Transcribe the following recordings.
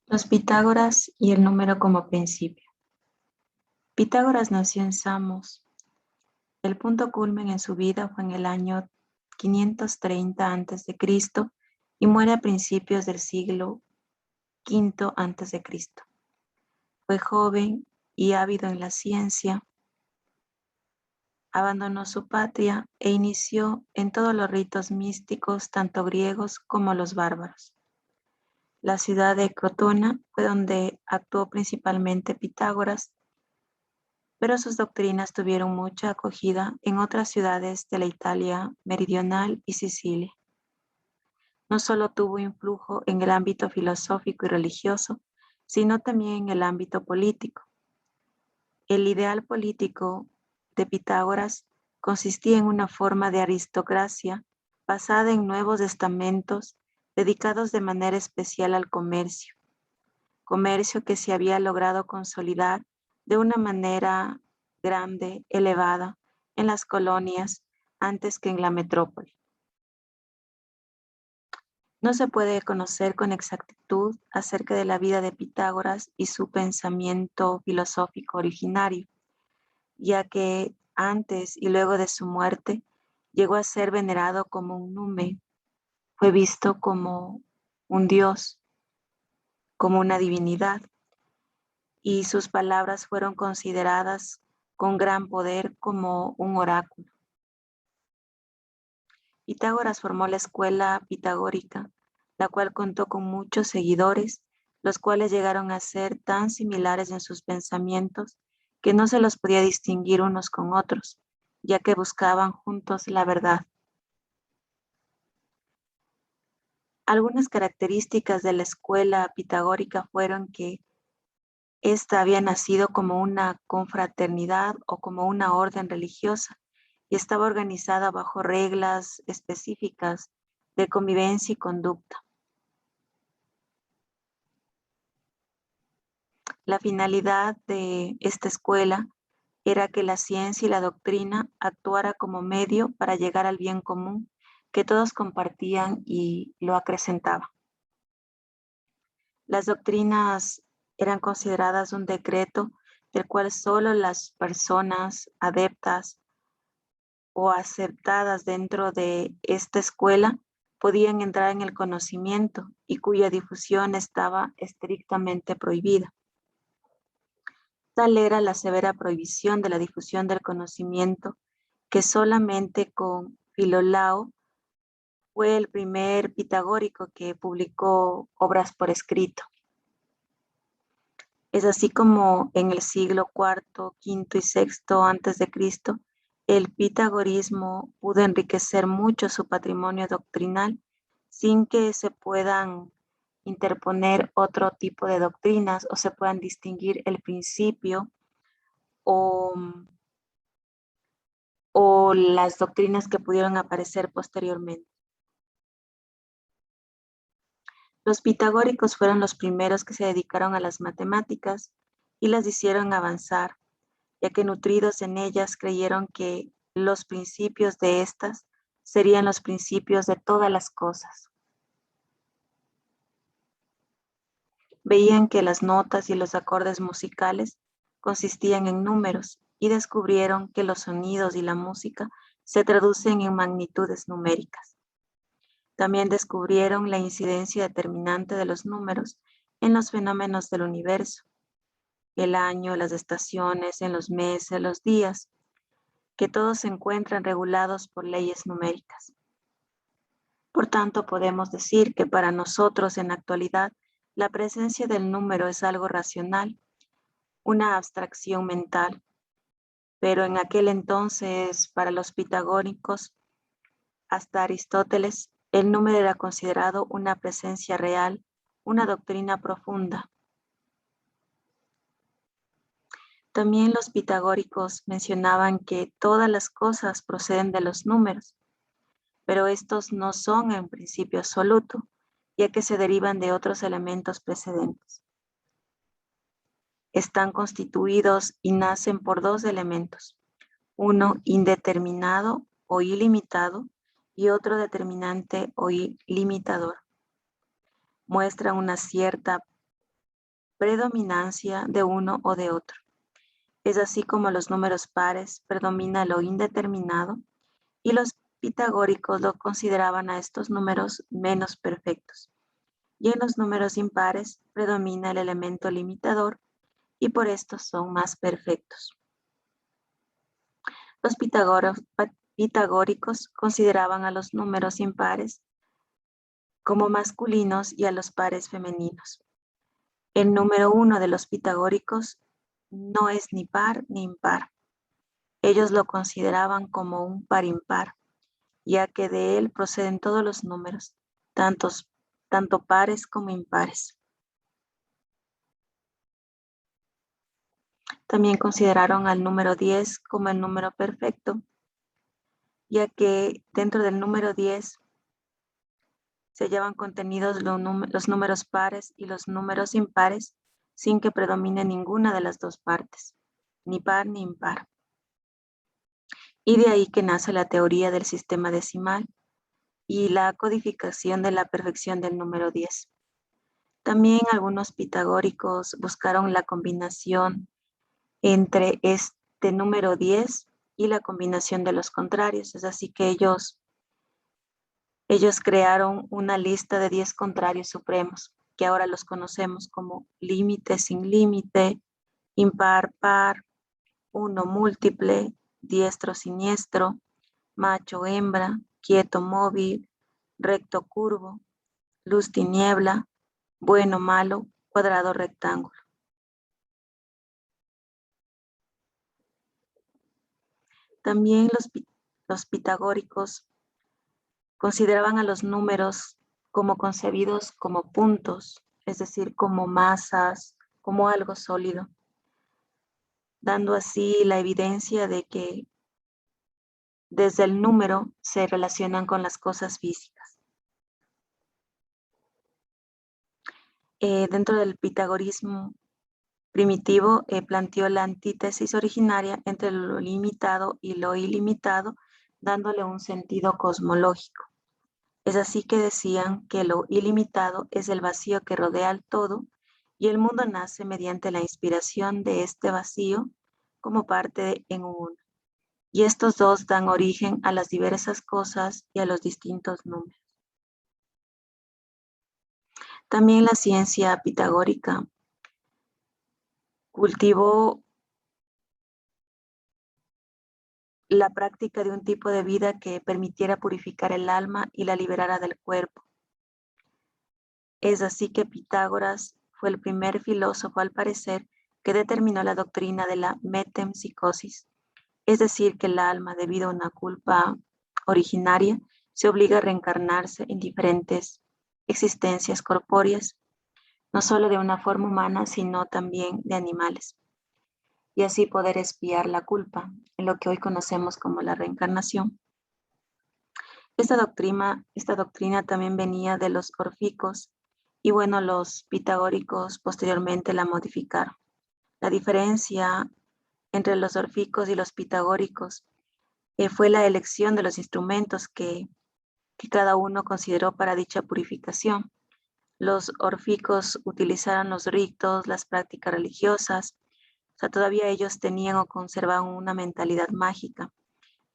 Los Pitágoras y el número como principio. Pitágoras nació en Samos. El punto culmen en su vida fue en el año 530 a.C. y muere a principios del siglo V a.C. Fue joven y ávido en la ciencia. Abandonó su patria e inició en todos los ritos místicos, tanto griegos como los bárbaros. La ciudad de Crotona fue donde actuó principalmente Pitágoras, pero sus doctrinas tuvieron mucha acogida en otras ciudades de la Italia meridional y Sicilia. No solo tuvo influjo en el ámbito filosófico y religioso, sino también en el ámbito político. El ideal político de Pitágoras consistía en una forma de aristocracia basada en nuevos estamentos dedicados de manera especial al comercio que se había logrado consolidar de una manera grande, elevada, en las colonias antes que en la metrópoli. No se puede conocer con exactitud acerca de la vida de Pitágoras y su pensamiento filosófico originario, ya que antes y luego de su muerte llegó a ser venerado como un numen, fue visto como un dios, como una divinidad, y sus palabras fueron consideradas con gran poder como un oráculo. Pitágoras formó la escuela pitagórica, la cual contó con muchos seguidores, los cuales llegaron a ser tan similares en sus pensamientos que no se los podía distinguir unos con otros, ya que buscaban juntos la verdad. Algunas características de la escuela pitagórica fueron que esta había nacido como una confraternidad o como una orden religiosa y estaba organizada bajo reglas específicas de convivencia y conducta. La finalidad de esta escuela era que la ciencia y la doctrina actuara como medio para llegar al bien común que todos compartían y lo acrecentaba. Las doctrinas eran consideradas un decreto del cual solo las personas adeptas o aceptadas dentro de esta escuela podían entrar en el conocimiento y cuya difusión estaba estrictamente prohibida. Tal era la severa prohibición de la difusión del conocimiento que solamente con Filolao fue el primer pitagórico que publicó obras por escrito. Es así como en el siglo IV, V y VI antes de Cristo, el pitagorismo pudo enriquecer mucho su patrimonio doctrinal sin que se puedan interponer otro tipo de doctrinas o se puedan distinguir el principio o, o las doctrinas que pudieron aparecer posteriormente. Los pitagóricos fueron los primeros que se dedicaron a las matemáticas y las hicieron avanzar, ya que nutridos en ellas creyeron que los principios de estas serían los principios de todas las cosas. Veían que las notas y los acordes musicales consistían en números y descubrieron que los sonidos y la música se traducen en magnitudes numéricas. También descubrieron la incidencia determinante de los números en los fenómenos del universo, el año, las estaciones, en los meses, los días, que todos se encuentran regulados por leyes numéricas. Por tanto, podemos decir que para nosotros en la actualidad, la presencia del número es algo racional, una abstracción mental, pero en aquel entonces, para los pitagóricos, hasta Aristóteles, el número era considerado una presencia real, una doctrina profunda. También los pitagóricos mencionaban que todas las cosas proceden de los números, pero estos no son en principio absoluto, ya que se derivan de otros elementos precedentes. Están constituidos y nacen por dos elementos, uno indeterminado o ilimitado y otro determinante o limitador. Muestran una cierta predominancia de uno o de otro. Es así como los números pares predomina lo indeterminado y los pitagóricos lo consideraban a estos números menos perfectos. Y en los números impares predomina el elemento limitador y por esto son más perfectos. Los pitagóricos consideraban a los números impares como masculinos y a los pares femeninos. El número 1 de los pitagóricos no es ni par ni impar. Ellos lo consideraban como un par impar, ya que de él proceden todos los números, tanto pares como impares. También consideraron al número 10 como el número perfecto, ya que dentro del número 10 se llevan contenidos los números pares y los números impares sin que predomine ninguna de las dos partes, ni par ni impar. Y de ahí que nace la teoría del sistema decimal y la codificación de la perfección del número 10. También algunos pitagóricos buscaron la combinación entre este número 10 y la combinación de los contrarios. Es así que ellos crearon una lista de 10 contrarios supremos, que ahora los conocemos como límite sin límite, impar par, uno múltiple, diestro siniestro, macho hembra, quieto móvil, recto curvo, luz tiniebla, bueno malo, cuadrado rectángulo. También los pitagóricos consideraban a los números como concebidos como puntos, es decir, como masas, como algo sólido, dando así la evidencia de que desde el número se relacionan con las cosas físicas. Dentro del pitagorismo primitivo planteó la antítesis originaria entre lo limitado y lo ilimitado, dándole un sentido cosmológico. Es así que decían que lo ilimitado es el vacío que rodea al todo y el mundo nace mediante la inspiración de este vacío como parte en un uno. Y estos dos dan origen a las diversas cosas y a los distintos números. También la ciencia pitagórica cultivó la práctica de un tipo de vida que permitiera purificar el alma y la liberara del cuerpo. Es así que Pitágoras fue el primer filósofo, al parecer, que determinó la doctrina de la metempsicosis, es decir, que el alma, debido a una culpa originaria, se obliga a reencarnarse en diferentes existencias corpóreas, no solo de una forma humana, sino también de animales, y así poder expiar la culpa, en lo que hoy conocemos como la reencarnación. Esta doctrina también venía de los orficos y bueno, los pitagóricos posteriormente la modificaron. La diferencia entre los orficos y los pitagóricos fue la elección de los instrumentos que cada uno consideró para dicha purificación. Los orficos utilizaron los ritos, las prácticas religiosas, o sea, todavía ellos tenían o conservaban una mentalidad mágica.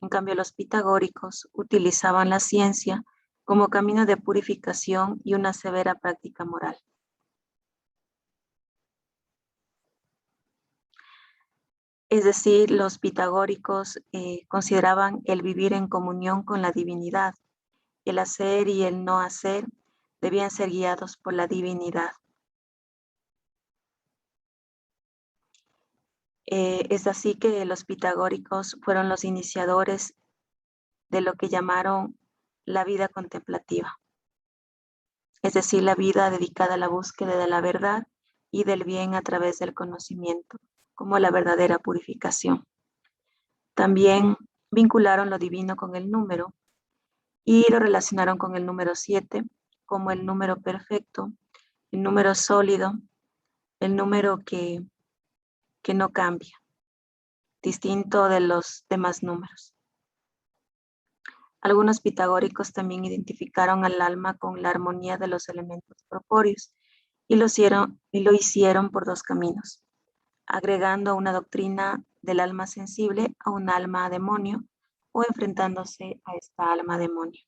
En cambio, los pitagóricos utilizaban la ciencia como camino de purificación y una severa práctica moral. Es decir, los pitagóricos consideraban el vivir en comunión con la divinidad. El hacer y el no hacer debían ser guiados por la divinidad. Es así que los pitagóricos fueron los iniciadores de lo que llamaron la vida contemplativa, es decir, la vida dedicada a la búsqueda de la verdad y del bien a través del conocimiento, como la verdadera purificación. También vincularon lo divino con el número y lo relacionaron con el número 7 como el número perfecto, el número sólido, el número que no cambia, distinto de los demás números. Algunos pitagóricos también identificaron al alma con la armonía de los elementos corpóreos y lo hicieron por dos caminos, agregando una doctrina del alma sensible a un alma demonio o enfrentándose a esta alma demonio.